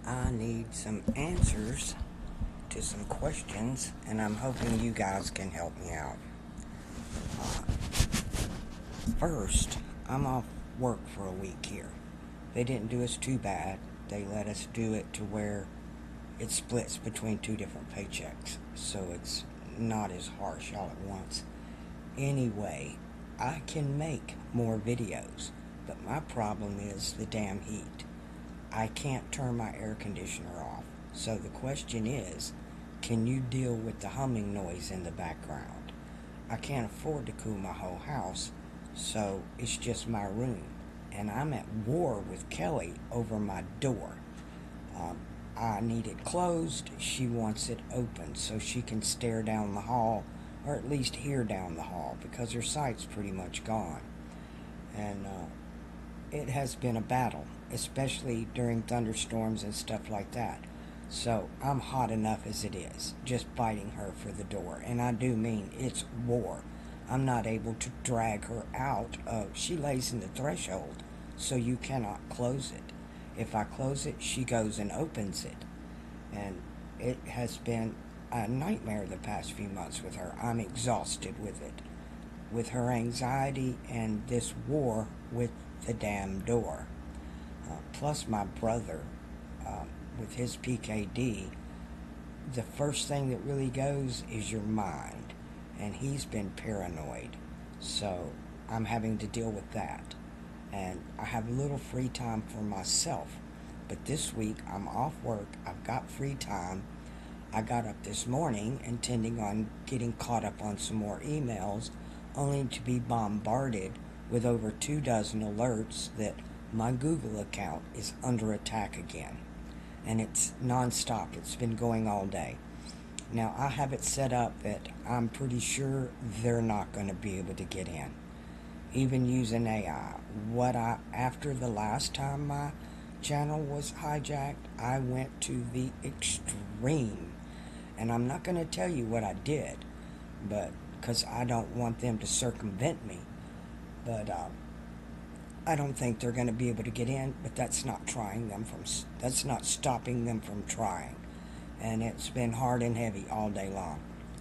I need some answers to some questions, and I'm hoping you guys can help me out. First, I'm off work for a week here. They didn't do us too bad. They let us do it to where it splits between two different paychecks, so it's not as harsh all at once. Anyway, I can make more videos, but my problem is the damn heat. I can't turn my air conditioner off. So the question is, can you deal with the humming noise in the background? I can't afford to cool my whole house, so it's just my room. And I'm at war with Kelly over my door. I need it closed. She wants it open so she can stare down the hall, or at least hear down the hall, because her sight's pretty much gone. And it has been a battle, especially during thunderstorms and stuff like that. So I'm hot enough as it is, just fighting her for the door. And I do mean it's war. I'm not able to drag her out. She lays in the threshold, so you cannot close it. If I close it, she goes and opens it. And it has been a nightmare the past few months with her. I'm exhausted with it, with her anxiety and this war with the damn door. Plus my brother, with his PKD, the first thing that really goes is your mind. And he's been paranoid. So I'm having to deal with that. And I have a little free time for myself. But this week I'm off work. I've got free time. I got up this morning intending on getting caught up on some more emails, only to be bombarded with over 24 alerts that my Google account is under attack again. And it's nonstop. It's been going all day. Now, I have it set up that I'm pretty sure they're not going to be able to get in, even using AI. After the last time my channel was hijacked, I went to the extreme. And I'm not going to tell you what I did, but because I don't want them to circumvent me. But I don't think they're going to be able to get in, but that's not stopping them from trying. And it's been hard and heavy all day long.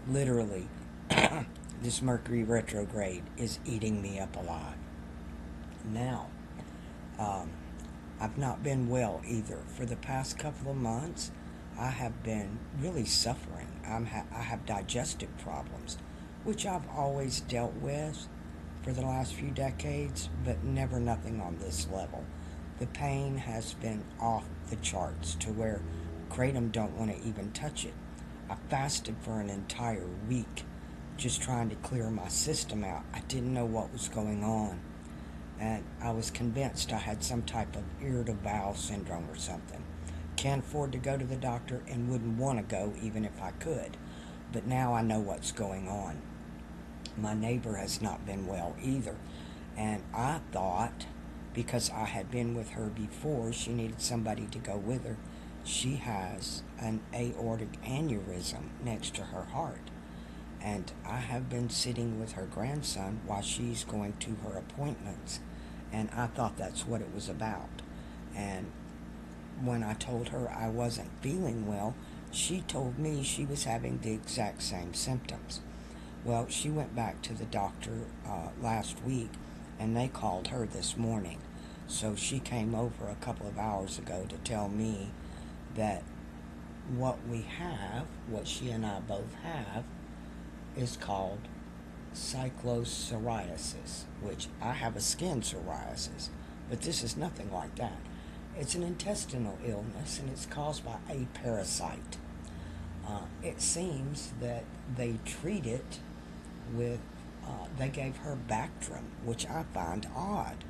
Literally, this Mercury retrograde is eating me up alive. Now, I've not been well either. For the past couple of months, I have been really suffering. I have digestive problems, which I've always dealt with for the last few decades, but never nothing on this level. The pain has been off the charts to where Kratom don't want to even touch it. I fasted for an entire week just trying to clear my system out. I didn't know what was going on. And I was convinced I had some type of irritable bowel syndrome or something. Can't afford to go to the doctor and wouldn't want to go even if I could. But now I know what's going on. My neighbor has not been well either. And I thought, because I had been with her before, she needed somebody to go with her. She has an aortic aneurysm next to her heart. And I have been sitting with her grandson while she's going to her appointments. And I thought that's what it was about. And when I told her I wasn't feeling well, she told me she was having the exact same symptoms. Well, she went back to the doctor last week, and they called her this morning. So she came over a couple of hours ago to tell me that what she and I both have, is called cyclopsoriasis, which I have a skin psoriasis, but this is nothing like that. It's an intestinal illness, and it's caused by a parasite. It seems that they treat it with, they gave her Bactrim, which I find odd,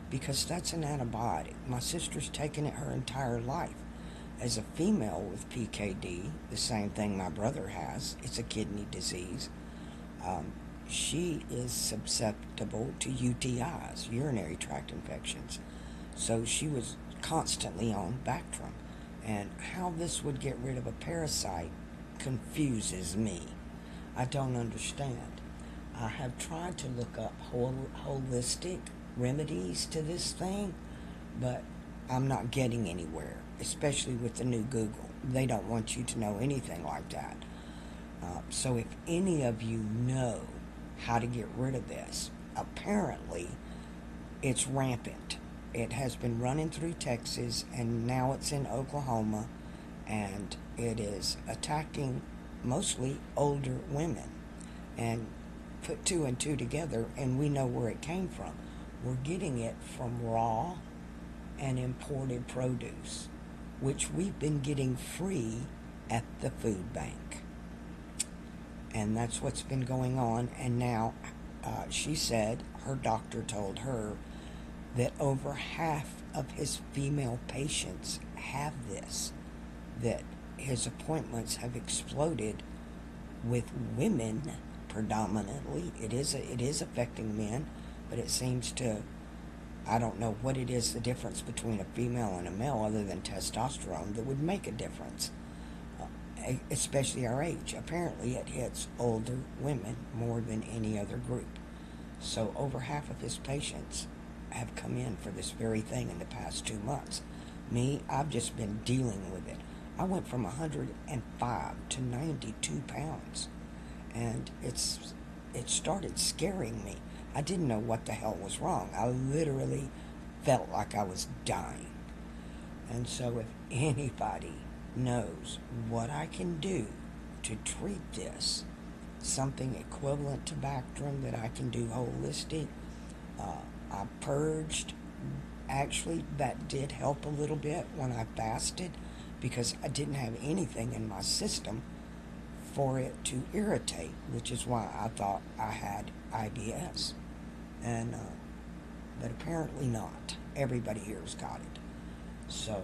because that's an antibiotic. My sister's taken it her entire life. As a female with PKD, the same thing my brother has, it's a kidney disease, she is susceptible to UTIs, urinary tract infections. So she was constantly on Bactrim. And how this would get rid of a parasite confuses me. I don't understand. I have tried to look up holistic remedies to this thing, but I'm not getting anywhere, especially with the new Google. They don't want you to know anything like that. So if any of you know how to get rid of this, apparently it's rampant. It has been running through Texas, and now it's in Oklahoma, and it is attacking mostly older women. And put two and two together, and we know where it came from. We're getting it from raw and imported produce, which we've been getting free at the food bank. And that's what's been going on. And now she said her doctor told her that over half of his female patients have this, that his appointments have exploded with women predominantly. It is affecting men, but it seems to, I don't know what it is, the difference between a female and a male other than testosterone that would make a difference, especially our age. Apparently it hits older women more than any other group. So over half of his patients have come in for this very thing in the past 2 months. Me, I've just been dealing with it. I went from 105 to 92 pounds, and it started scaring me. I didn't know what the hell was wrong. I literally felt like I was dying. And so if anybody knows what I can do to treat this, something equivalent to Bactrim that I can do holistic, I purged. Actually, that did help a little bit when I fasted, because I didn't have anything in my system for it to irritate, which is why I thought I had IBS. And but apparently not. Everybody here's got it. So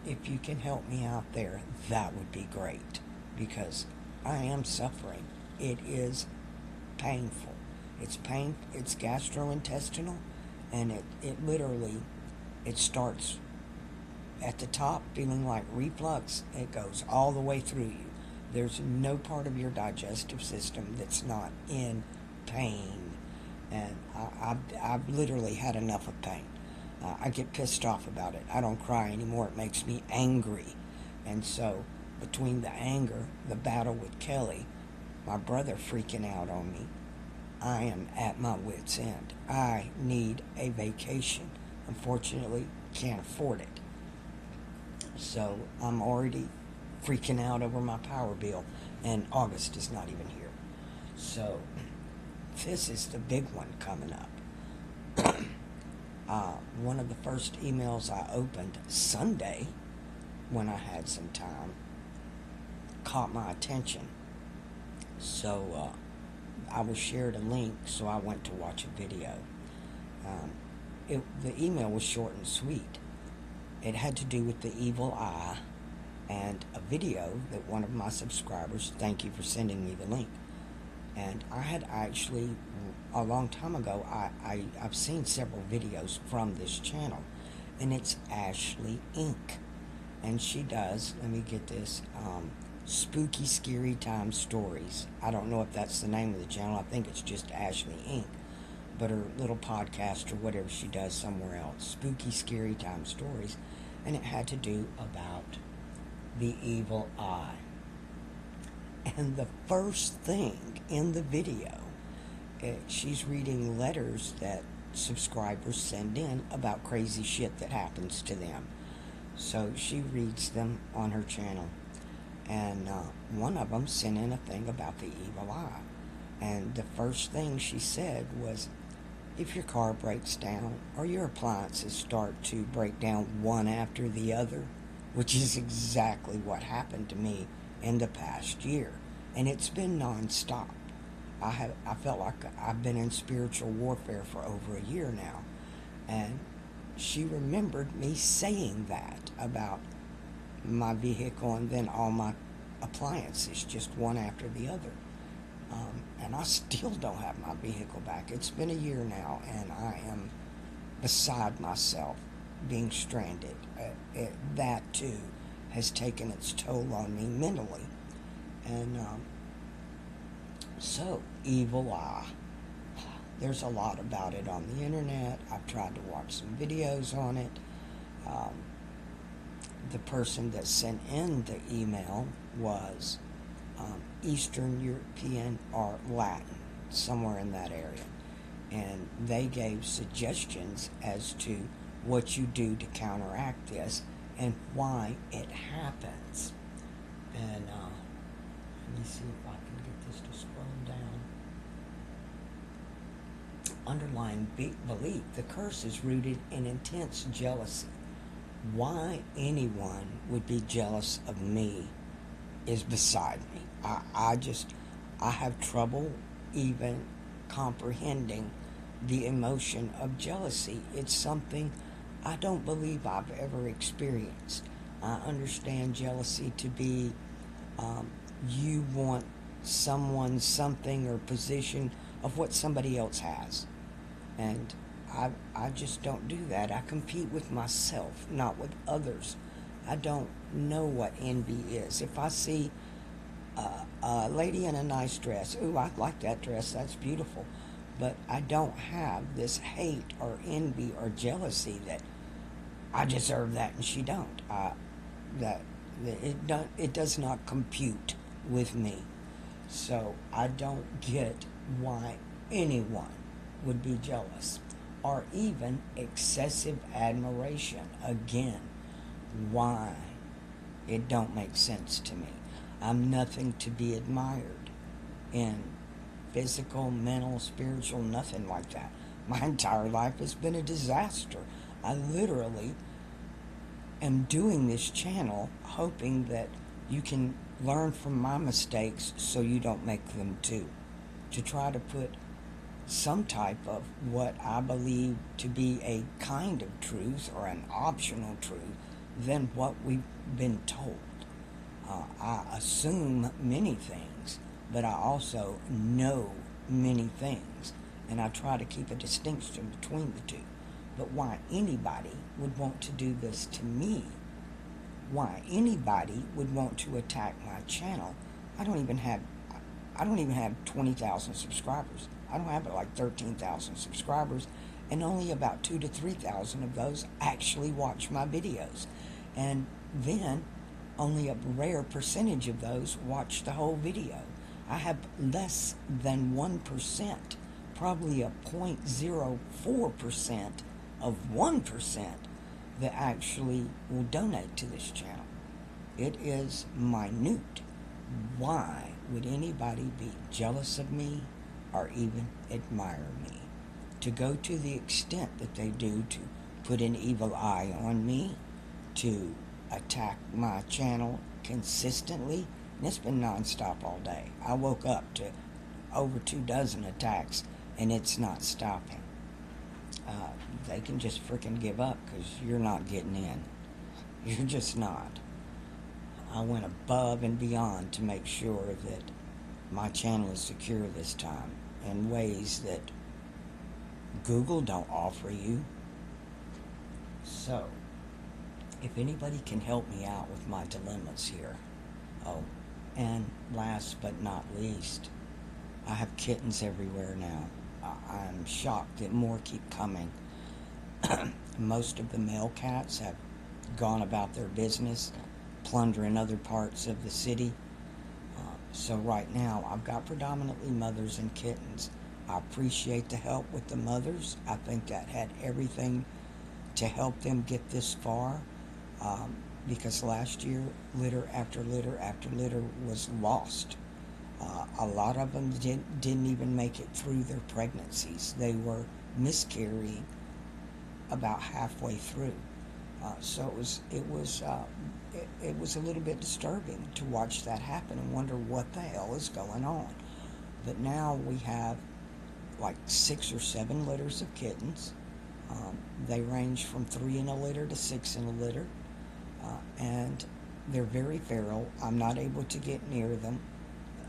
if you can help me out there, that would be great, because I am suffering. It is painful. It's gastrointestinal, and it literally, it starts at the top feeling like reflux. It goes all the way through you. There's no part of your digestive system that's not in pain. And I've literally had enough of pain. I get pissed off about it. I don't cry anymore. It makes me angry. And so between the anger, the battle with Kelly, my brother freaking out on me, I am at my wit's end. I need a vacation. Unfortunately, can't afford it. So I'm already freaking out over my power bill, and August is not even here. So this is the big one coming up. One of the first emails I opened Sunday, when I had some time, caught my attention. So I was shared a link, so I went to watch a video. The email was short and sweet. It had to do with the evil eye and a video that one of my subscribers, thank you for sending me the link. And I had actually, a long time ago, I've seen several videos from this channel, and it's Ashley Inc. And she does, let me get this, Spooky Scary Time Stories. I don't know if that's the name of the channel. I think it's just Ashley Inc. But her little podcast or whatever she does somewhere else, Spooky Scary Time Stories. And it had to do about the evil eye. And the first thing in the video, she's reading letters that subscribers send in about crazy shit that happens to them. So she reads them on her channel. And one of them sent in a thing about the evil eye. And the first thing she said was, if your car breaks down or your appliances start to break down one after the other, which is exactly what happened to me in the past year. And it's been nonstop. I felt like I've been in spiritual warfare for over a year now. And she remembered me saying that about my vehicle and then all my appliances, just one after the other. And I still don't have my vehicle back. It's been a year now, and I am beside myself being stranded. That, too, has taken its toll on me mentally. And so, evil eye. There's a lot about it on the internet. I've tried to watch some videos on it. The person that sent in the email was Eastern European or Latin, somewhere in that area. And they gave suggestions as to what you do to counteract this and why it happens. And let me see if I can get this to scroll down. Underlying belief, the curse is rooted in intense jealousy. Why anyone would be jealous of me is beside me. I have trouble even comprehending the emotion of jealousy. It's something I don't believe I've ever experienced. I understand jealousy to be you want someone, something, or position of what somebody else has. And I just don't do that. I compete with myself, not with others. I don't know what envy is. If I see a lady in a nice dress, ooh, I like that dress, that's beautiful. But I don't have this hate or envy or jealousy that I deserve that and she don't. It does not compute with me. So I don't get why anyone would be jealous, or even excessive admiration. Again, why? It don't make sense to me. I'm nothing to be admired in physical, mental, spiritual, nothing like that. My entire life has been a disaster. I literally am doing this channel hoping that you can learn from my mistakes so you don't make them too. To try to put some type of what I believe to be a kind of truth or an optional truth than what we've been told. I assume many things, but I also know many things, and I try to keep a distinction between the two. But why anybody would want to do this to me, why anybody would want to attack my channel, I don't even have 20,000 subscribers. I don't have like 13,000 subscribers, and only about 2,000 to 3,000 of those actually watch my videos. And then only a rare percentage of those watch the whole video. I have less than 1%, probably a 0.04% of 1% that actually will donate to this channel. It is minute. Why would anybody be jealous of me or even admire me? To go to the extent that they do to put an evil eye on me, to attack my channel consistently, and it's been nonstop all day. I woke up to over 24 attacks, and it's not stopping. They can just freaking give up because you're not getting in. You're just not. I went above and beyond to make sure that my channel is secure this time in ways that Google don't offer you. So, if anybody can help me out with my dilemmas here. Oh, and last but not least, I have kittens everywhere now. I'm shocked that more keep coming. Most of the male cats have gone about their business, plundering other parts of the city. So right now, I've got predominantly mothers and kittens. I appreciate the help with the mothers. I think that had everything to help them get this far. Because last year, litter after litter after litter was lost. A lot of them didn't even make it through their pregnancies. They were miscarrying about halfway through. So it was a little bit disturbing to watch that happen and wonder what the hell is going on. But now we have like 6 or 7 litters of kittens. They range from 3 in a litter to 6 in a litter. And they're very feral. I'm not able to get near them.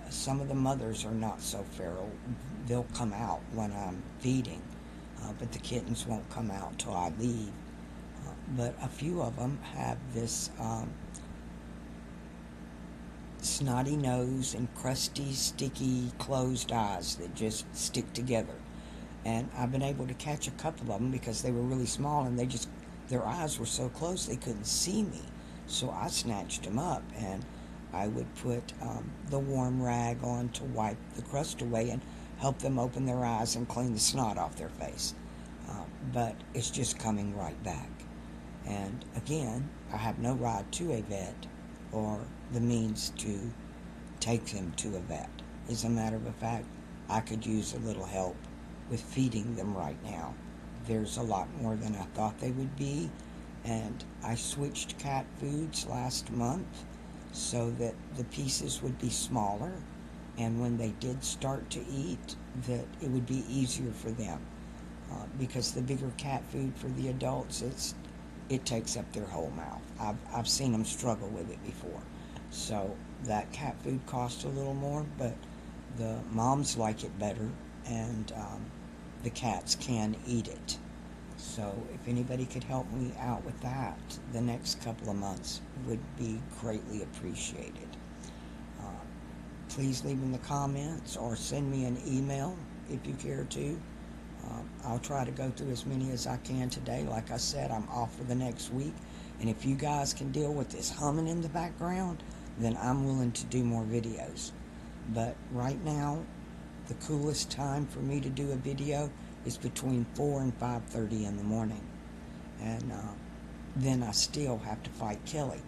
Some of the mothers are not so feral. They'll come out when I'm feeding, but the kittens won't come out till I leave. But a few of them have this snotty nose and crusty, sticky, closed eyes that just stick together. And I've been able to catch a couple of them because they were really small, and they just their eyes were so close they couldn't see me. So I snatched them up, and I would put the warm rag on to wipe the crust away and help them open their eyes and clean the snot off their face. But it's just coming right back. And again, I have no ride to a vet or the means to take them to a vet. As a matter of fact, I could use a little help with feeding them right now. There's a lot more than I thought they would be, and I switched cat foods last month so that the pieces would be smaller, and when they did start to eat, that it would be easier for them. Because the bigger cat food for the adults, it takes up their whole mouth. I've seen them struggle with it before. So that cat food costs a little more, but the moms like it better, and the cats can eat it. So if anybody could help me out with that, the next couple of months would be greatly appreciated. Please leave in the comments or send me an email if you care to. I'll try to go through as many as I can today. Like I said, I'm off for the next week, and if you guys can deal with this humming in the background, then I'm willing to do more videos. But right now, the coolest time for me to do a video is between 4 and 5:30 in the morning. And then I still have to fight Kelly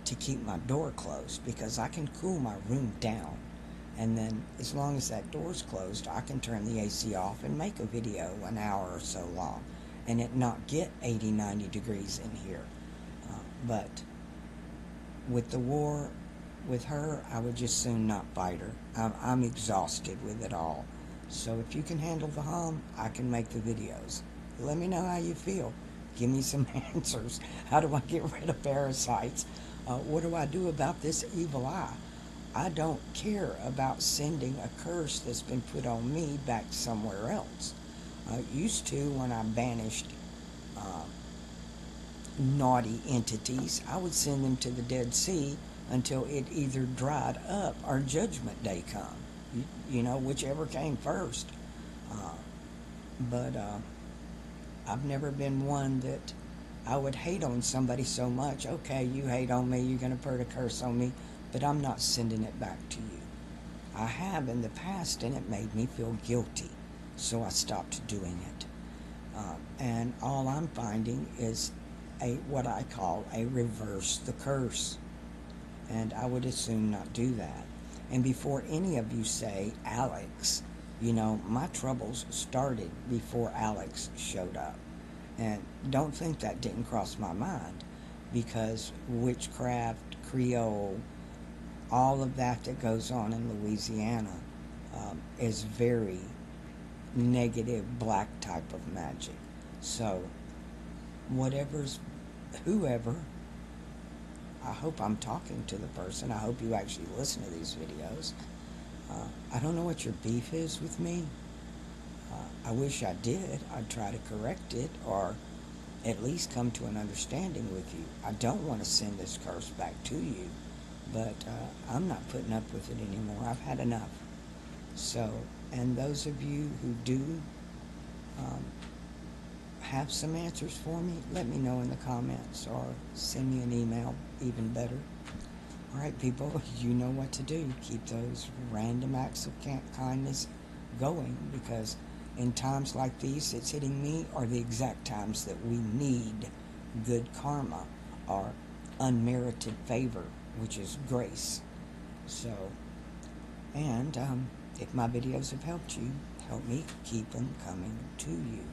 to keep my door closed, because I can cool my room down. And then as long as that door's closed, I can turn the AC off and make a video an hour or so long and it not get 80, 90 degrees in here. But with the war with her, I would just soon not fight her. I'm exhausted with it all. So if you can handle the hum, I can make the videos. Let me know how you feel. Give me some answers. How do I get rid of parasites? What do I do about this evil eye? I don't care about sending a curse that's been put on me back somewhere else. Used to, when I banished naughty entities, I would send them to the Dead Sea until it either dried up or Judgment Day come. You know, whichever came first. But I've never been one that I would hate on somebody so much. Okay, you hate on me, you're going to put a curse on me, but I'm not sending it back to you. I have in the past, and it made me feel guilty, so I stopped doing it. And all I'm finding is what I call a reverse the curse. And I would as soon not do that. And before any of you say, Alex, you know, my troubles started before Alex showed up. And don't think that didn't cross my mind, because witchcraft, Creole, all of that goes on in Louisiana is very negative, black type of magic. So whoever, I hope I'm talking to the person. I hope you actually listen to these videos. I don't know what your beef is with me. I wish I did. I'd try to correct it, or at least come to an understanding with you. I don't want to send this curse back to you, but I'm not putting up with it anymore. I've had enough. So, and those of you who do have some answers for me, let me know in the comments or send me an email, even better. All right, people, you know what to do. Keep those random acts of kindness going, because in times like these that's hitting me are the exact times that we need good karma or unmerited favor, which is grace. So, and if my videos have helped you, help me keep them coming to you.